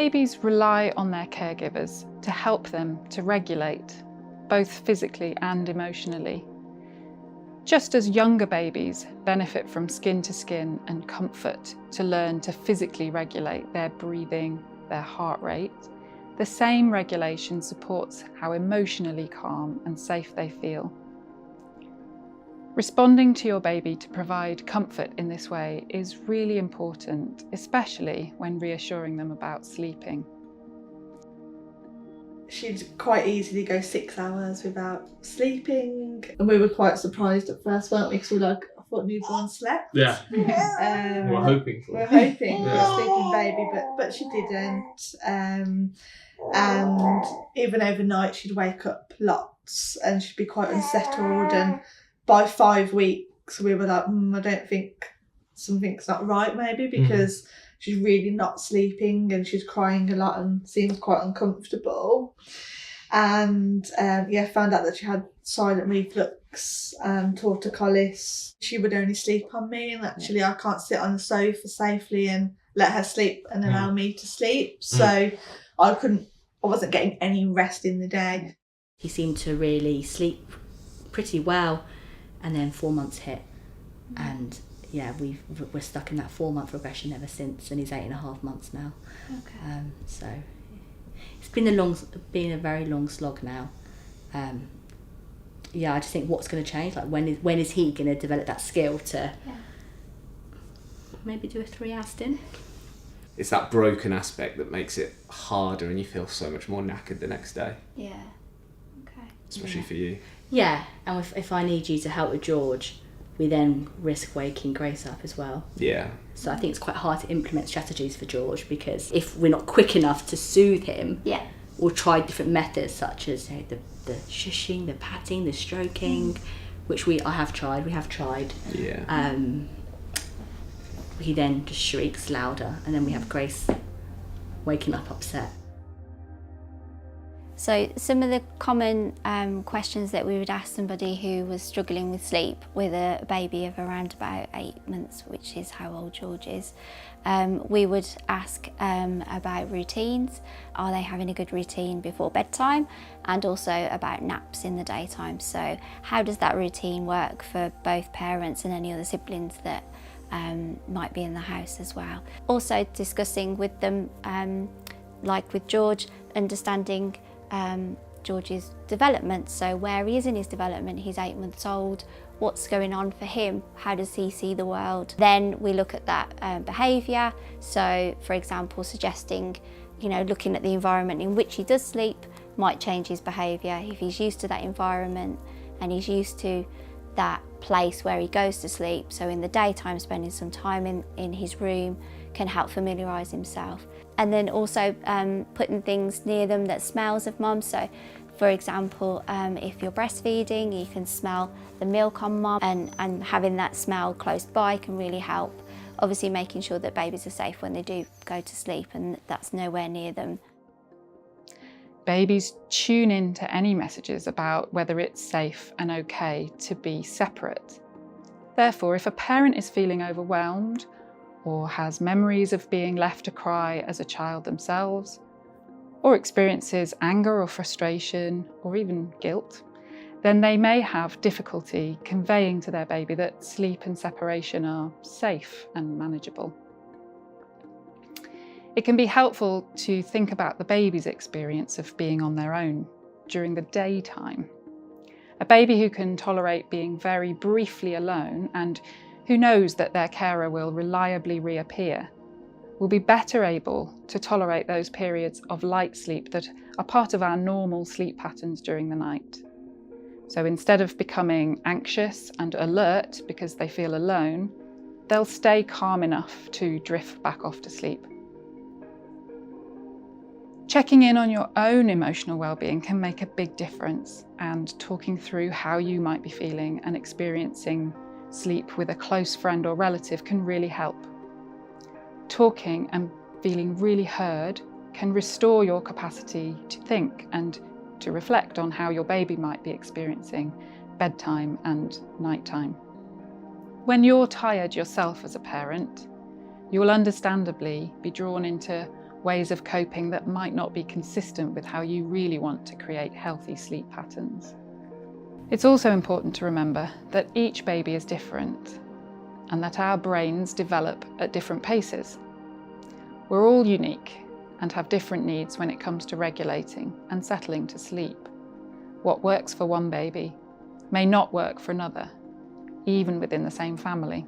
Babies rely on their caregivers to help them to regulate, both physically and emotionally. Just as younger babies benefit from skin to skin and comfort to learn to physically regulate their breathing, their heart rate, the same regulation supports how emotionally calm and safe they feel. Responding to your baby to provide comfort in this way is really important, especially when reassuring them about sleeping. She'd quite easily go 6 hours without sleeping, and we were quite surprised at first, weren't we? Because we were like, I thought newborn slept. Yeah. We're hoping for a sleeping baby, but she didn't. And even overnight, she'd wake up lots, and she'd be quite unsettled. And by 5 weeks, we were like, I don't think something's not right, maybe, because she's really not sleeping and she's crying a lot and seems quite uncomfortable. And found out that she had silent reflux, torticollis. She would only sleep on me, and actually I can't sit on the sofa safely and let her sleep and allow me to sleep. So I wasn't getting any rest in the day. He seemed to really sleep pretty well, and then 4 months hit, and we're stuck in that 4-month regression ever since, and he's 8.5 months now. Okay. So it's been a very long slog now. I just think what's going to change? Like when is he going to develop that skill to maybe do a 3-hour stint? It's that broken aspect that makes it harder, and you feel so much more knackered the next day. Yeah. Okay. Especially for you. Yeah, and if I need you to help with George, we then risk waking Grace up as well. Yeah. So I think it's quite hard to implement strategies for George, because if we're not quick enough to soothe him, we'll try different methods such as the shushing, the patting, the stroking, which we have tried. Yeah. He then just shrieks louder, and then we have Grace waking up upset. So some of the common questions that we would ask somebody who was struggling with sleep with a baby of around about 8 months, which is how old George is, we would ask about routines. Are they having a good routine before bedtime? And also about naps in the daytime. So how does that routine work for both parents and any other siblings that might be in the house as well? Also discussing with them, like with George, understanding George's development, so where he is in his development. He's 8 months old. What's going on for him? How does he see the world? Then we look at that behaviour. So, for example, suggesting, looking at the environment in which he does sleep might change his behaviour. If he's used to that environment and he's used to that place where he goes to sleep, so in the daytime spending some time in his room can help familiarise himself. And then also putting things near them that smells of mum. So for example, if you're breastfeeding, you can smell the milk on mum, and having that smell close by can really help. Obviously making sure that babies are safe when they do go to sleep and that's nowhere near them. Babies tune in to any messages about whether it's safe and okay to be separate. Therefore, if a parent is feeling overwhelmed or has memories of being left to cry as a child themselves, or experiences anger or frustration or even guilt, then they may have difficulty conveying to their baby that sleep and separation are safe and manageable. It can be helpful to think about the baby's experience of being on their own during the daytime. A baby who can tolerate being very briefly alone and who knows that their carer will reliably reappear will be better able to tolerate those periods of light sleep that are part of our normal sleep patterns during the night. So instead of becoming anxious and alert because they feel alone, they'll stay calm enough to drift back off to sleep. Checking in on your own emotional well-being can make a big difference, and talking through how you might be feeling and experiencing sleep with a close friend or relative can really help. Talking and feeling really heard can restore your capacity to think and to reflect on how your baby might be experiencing bedtime and nighttime. When you're tired yourself as a parent, you will understandably be drawn into ways of coping that might not be consistent with how you really want to create healthy sleep patterns. It's also important to remember that each baby is different and that our brains develop at different paces. We're all unique and have different needs when it comes to regulating and settling to sleep. What works for one baby may not work for another, even within the same family.